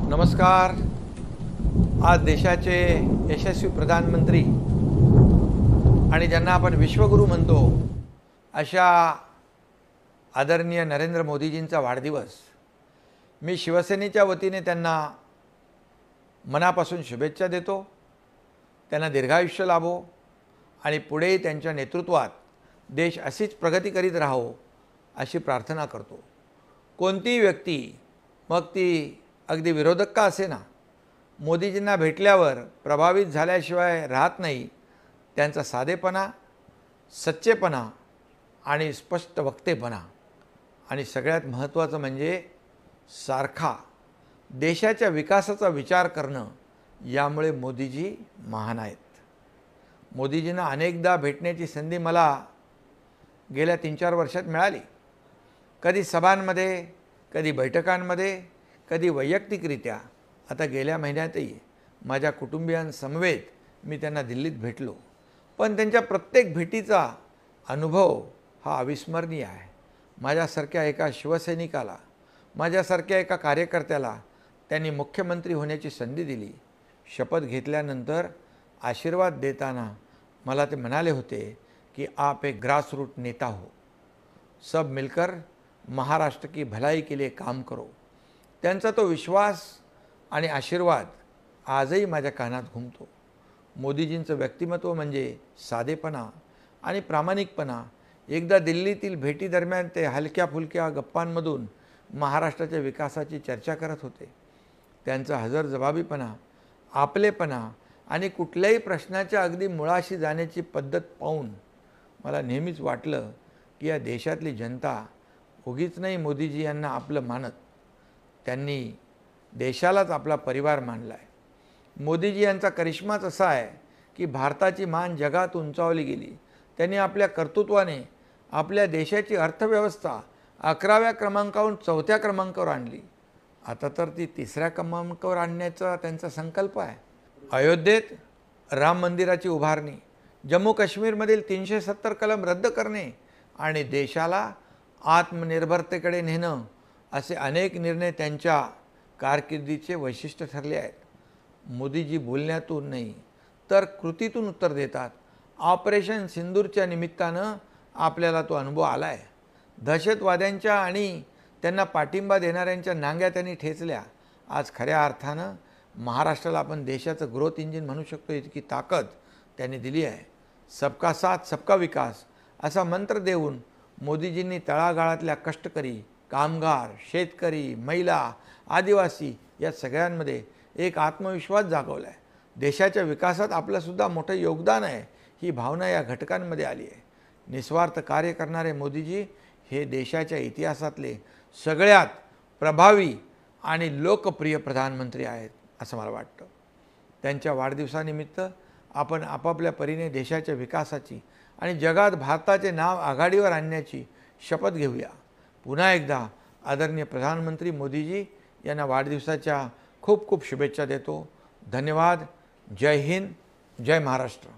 नमस्कार। आज देशाचे यशस्वी प्रधानमंत्री आणि ज्यांना आपण विश्वगुरू म्हणतो अशा आदरणीय नरेंद्र मोदीजींचा वाढदिवस। मी शिवसेनेच्या वतीने त्यांना मनापासून शुभेच्छा देतो। त्यांना दीर्घायुष्य लाभो आणि पुढे त्यांच्या नेतृत्वात देश अशीच प्रगती करीत राहो अशी प्रार्थना करतो। कोणतीही व्यक्ती मग ती अगदी विरोधक का असेना, मोदीजींना भेटल्यावर प्रभावित झाल्याशिवाय राहत नाही। त्यांचा साधेपणा, सच्चेपणा आणि स्पष्ट वक्तेपणा आणि सगळ्यात महत्त्वाचं म्हणजे सारखा देशाच्या विकासाचा विचार करणं, यामुळे मोदीजी महान आहेत। मोदीजींना अनेकदा भेटण्याची संधी मला गेल्या 3-4 वर्षात मिळाली। कधी सभांमध्ये, कधी बैठकांमध्ये, कधी वैयक्तिकरित्या। आता गेल्या महिन्यातही माझ्या कुटुंबियांसमवेत मी त्यांना दिल्लीत भेटलो। पण त्यांच्या प्रत्येक भेटीचा अनुभव हा अविस्मरणीय आहे। माझ्यासारख्या एका शिवसैनिकाला, माझ्यासारख्या एका कार्यकर्त्याला त्यांनी मुख्यमंत्री होण्याची संधी दिली। शपथ घेतल्यानंतर आशीर्वाद देताना मला ते म्हणाले होते कि आप एक ग्रासरूट नेता हो, सब मिलकर महाराष्ट्र की भलाई के लिए काम करो। त्यांचा तो विश्वास आणि आशीर्वाद आजही माझ्या कानात घुमतो। मोदीजींचं व्यक्तिमत्व म्हणजे साधेपणा आणि प्रामाणिकपणा। एकदा दिल्लीतील भेटीदरम्यान ते हलक्या फुलक्या गप्पांमधून महाराष्ट्राच्या विकासाची चर्चा करत होते। त्यांचा हजरजबाबीपणा, आपलेपणा आणि कुठल्याही प्रश्नाच्या अगदी मुळाशी जाण्याची पद्धत पाहून मला नेहमीच वाटलं की या देशातली जनता उगीच नाही मोदीजी यांना आपलं मानत, त्यांनी देशालाच आपला परिवार मानला आहे। मोदीजी यांचा करिश्माच असा आहे की भारताची मान जगात उंचावली गेली। त्यांनी आपल्या कर्तृत्वाने आपल्या देशाची अर्थव्यवस्था 11व्या क्रमांकावरून 4थ्या क्रमांकावर आणली। आता तर ती 3ऱ्या क्रमांकावर आणण्याचा त्यांचा संकल्प आहे। अयोध्येत राम मंदिराची उभारणी, जम्मू काश्मीरमधील 370 कलम रद्द करणे आणि देशाला आत्मनिर्भरतेकडे नेणं, असे अनेक निर्णय त्यांच्या कारकिर्दीचे वैशिष्ट्य ठरले आहेत। मोदीजी बोलण्यातून नाही तर कृतीतून उत्तर देतात। ऑपरेशन सिंदूरच्या निमित्तानं आपल्याला तो अनुभव आला आहे। दहशतवाद्यांच्या आणि त्यांना पाठिंबा देणाऱ्यांच्या नांग्या त्यांनी ठेचल्या। आज खऱ्या अर्थानं महाराष्ट्राला आपण देशाचं ग्रोथ इंजिन म्हणू शकतो, इतकी ताकद त्यांनी दिली आहे। सबका साथ सबका विकास असा मंत्र देऊन मोदीजींनी तळागाळातल्या कष्टकरी, कामगार, शेतकरी, महिला, आदिवासी या सगळ्यांमध्ये एक आत्मविश्वास जागवला आहे। देशाच्या विकासात आपलंसुद्धा मोठं योगदान आहे, ही भावना या घटकांमध्ये आली आहे। निस्वार्थ कार्य करणारे मोदीजी हे देशाच्या इतिहासातले सगळ्यात प्रभावी आणि लोकप्रिय प्रधानमंत्री आहेत असं मला वाटतं। त्यांच्या वाढदिवसानिमित्त आपण आपापल्या परीने देशाच्या विकासाची आणि जगात भारताचे नाव आघाडीवर आणण्याची शपथ घेऊया। पुन्हा एकदा आदरणीय प्रधानमंत्री मोदीजी यांना वाढदिवसाच्या खूप खूप शुभेच्छा देतो। धन्यवाद। जय हिंद, जय महाराष्ट्र।